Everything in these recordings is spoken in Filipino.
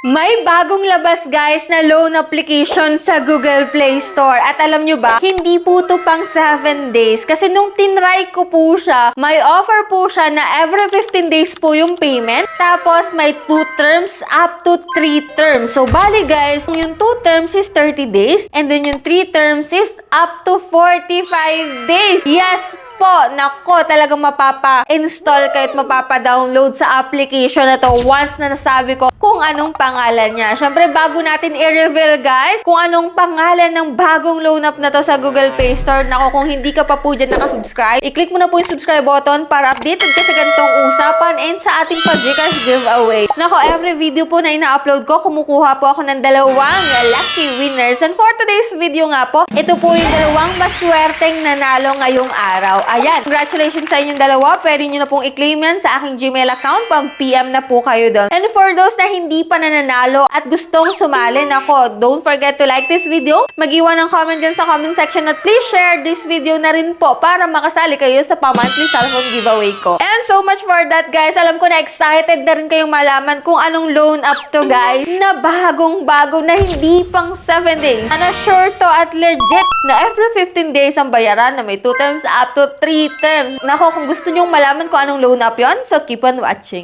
May bagong labas guys na loan application sa Google Play Store. At alam nyo ba, hindi po to pang 7 days. Kasi nung tinry ko po siya, may offer po siya na every 15 days po yung payment. Tapos may 2 terms up to 3 terms. So bali guys, yung 2 terms is 30 days. And then yung 3 terms is up to 45 days. Yes po, nako, talagang mapapa-install kahit mapapa-download sa application na to once na nasabi ko kung anong pangalan niya. Syempre, bago natin i-reveal guys kung anong pangalan ng bagong loan app na to sa Google Play Store. Nako, kung hindi ka pa po dyan nakasubscribe, i-click mo na po yung subscribe button para updated ka sa ganitong usapan and sa ating pa-Gcash giveaway. Nako, every video po na ina-upload ko, kumukuha po ako ng dalawang lucky winners. And for today's video nga po, ito po yung dalawang maswerteng nanalo ngayong araw. Ayan, congratulations sa inyong dalawa. Pwede nyo na pong i-claim yan sa aking Gmail account. Pag-PM na po kayo doon. And for those na hindi pa nananalo at gustong sumali, nako, don't forget to like this video. Mag-iwan ng comment dyan sa comment section at please share this video na rin po para makasali kayo sa pa-monthly cellphone giveaway ko. And so much for that guys. Alam ko na excited na rin kayong malaman kung anong loan app to guys na bagong-bago na hindi pang 7 days. Na sure to at legit na every 15 days ang bayaran na may 2 terms up to 3 terms. Nako, kung gusto nyong malaman kung anong loan app yun, so keep on watching.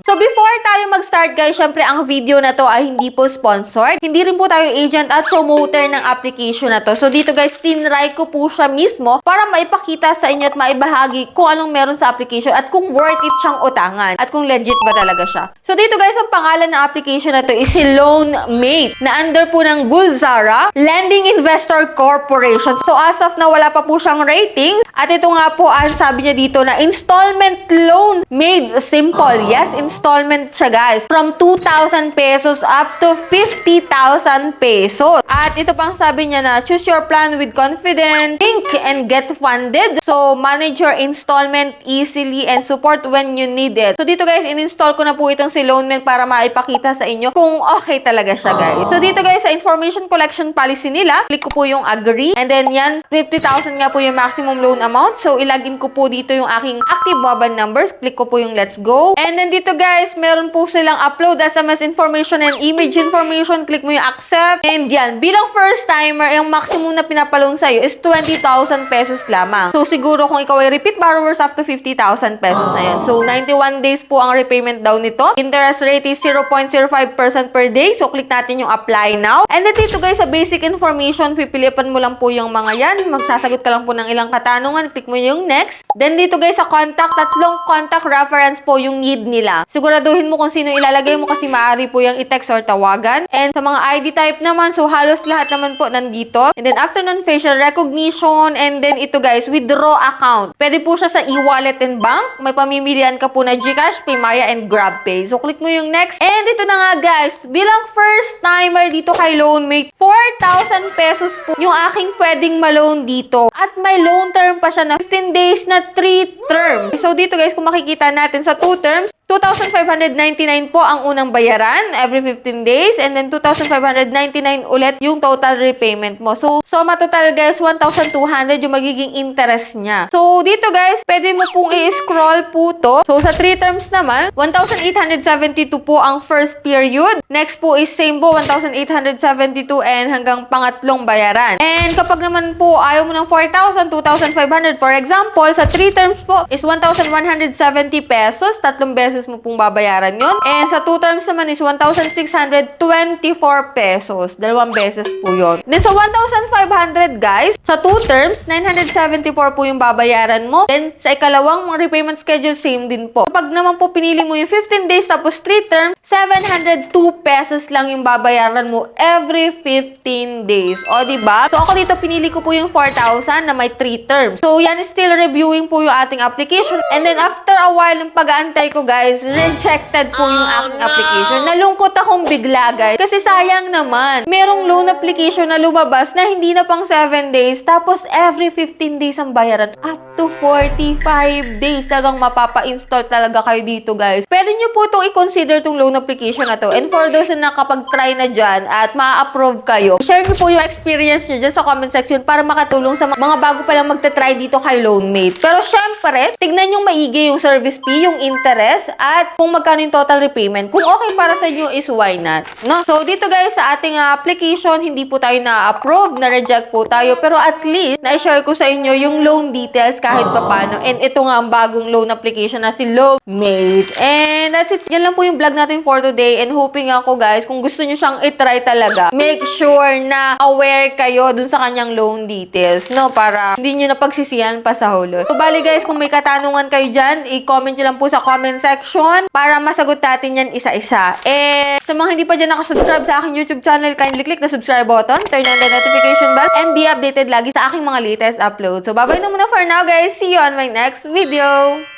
So before tayo mag-start guys, syempre ang video na to ay hindi po sponsored. Hindi rin po tayo agent at promoter ng application na to. So dito guys, tinry ko po siya mismo para maipakita sa inyo at maibahagi kung anong meron sa application at kung worth it siyang utangan at kung legit ba talaga siya. So dito guys, ang pangalan ng application na to is si Loanmate na under po ng Gulzara Lending Investor Corporation. So as of na wala pa po siyang rating at ito nga po ang sabi niya dito na installment loan made simple. Yes, installment siya guys. From 2,000 pesos up to 50,000 pesos. At ito pang sabi niya na choose your plan with confidence, think and get funded. So manage your installment easily and support when you need it. So dito guys, in-install ko na po itong si Loanmate para maipakita sa inyo kung okay talaga siya guys. So dito guys, sa information collection policy nila, click ko po yung agree. And then yan, 50,000 nga po yung maximum loan amount. So ilagin ko po dito yung aking active mobile numbers. Click ko po yung let's go. And then dito guys, meron po silang upload SMS information and image information. Click mo yung accept. And yan, bilang first timer, yung maximum na pinapaloan sa'yo is 20,000 pesos lamang. So siguro kung ikaw ay repeat borrowers up to 50,000 pesos na yan. So 91 days po ang repayment daw nito. Interest rate is 0.05% per day. So click natin yung apply now. And then dito guys, sa basic information, pipilipan mo lang po yung mga yan. Magsasagot ka lang po ng ilang katanungan. Click mo yung next. Then dito guys, sa contact, tatlong contact reference po yung need nila. Siguraduhin mo kung sino ilalagay mo kasi maaari po yung i-text or tawagan. And sa mga ID type naman, so halos lahat naman po nandito. And then after nun, facial recognition. And then ito guys, withdraw account. Pwede po siya sa e-wallet and bank. May pamimilian ka po na Gcash, Paymaya, and GrabPay. So click mo yung next. And ito na nga guys, bilang first timer dito kay Loanmate, 4,000 pesos po yung aking pwedeng ma-loan dito. At may loan term pa siya na 15 days na 3 terms. So dito guys, kung makikita natin sa 2 terms, 2,599 po ang unang bayaran every 15 days and then 2,599 ulit yung total repayment mo. So matotal guys, 1,200 yung magiging interest niya. So dito guys, pwede mo pong i-scroll po to. So sa 3 terms naman, 1,872 po ang first period. Next po is same po, 1,872 and hanggang pangatlong bayaran. And kapag naman po ayaw mo ng 4,000, 2,500 for example, sa 3 terms po is 1,170 pesos, tatlong beses mo pong babayaran yun. And sa 2 terms naman is 1,624 pesos. Dalawang beses po yun. Then sa 1,500 guys, sa 2 terms, 974 po yung babayaran mo. Then sa ikalawang repayment schedule, same din po. Kapag naman po pinili mo yung 15 days tapos 3 terms, 702 pesos lang yung babayaran mo every 15 days. O diba? So ako dito pinili ko po yung 4,000 na may 3 terms. So yan is still reviewing po yung ating application. And then after a while, yung pag-aantay ko guys, guys, rejected po yung aking application. Nalungkot akong bigla guys. Kasi sayang naman. Merong loan application na lumabas na hindi na pang 7 days. Tapos every 15 days ang bayaran. Up to 45 days. Talagang mapapa-install talaga kayo dito guys. Pwede nyo po itong i-consider itong loan application na to. And for those na nakapag-try na dyan at ma-approve kayo, share nyo po yung experience nyo dyan sa comment section para makatulong sa mga bago pa lang magta-try dito kay Loanmate. Pero syempre, tignan yung maigi yung service fee, yung interest, at kung magkano yung total repayment. Kung okay para sa inyo is why not? No? So dito guys, sa ating application, hindi po tayo na-approve, na-reject po tayo. Pero at least, na-share ko sa inyo yung loan details kahit papano. And ito nga ang bagong loan application na si Loanmate. And that's it. Yan lang po yung vlog natin for today. And hoping ako guys, kung gusto nyo siyang itry talaga, make sure na aware kayo dun sa kanyang loan details, no? Para hindi nyo napagsisihan pa sa hulo. So bali guys, kung may katanungan kayo dyan, i-comment nyo lang po sa comment section para masagot natin yan isa-isa. And sa mga hindi pa dyan nakasubscribe sa aking YouTube channel, kindly click the subscribe button, turn on the notification bell, and be updated lagi sa aking mga latest uploads. So bye-bye na muna for now guys. See you on my next video!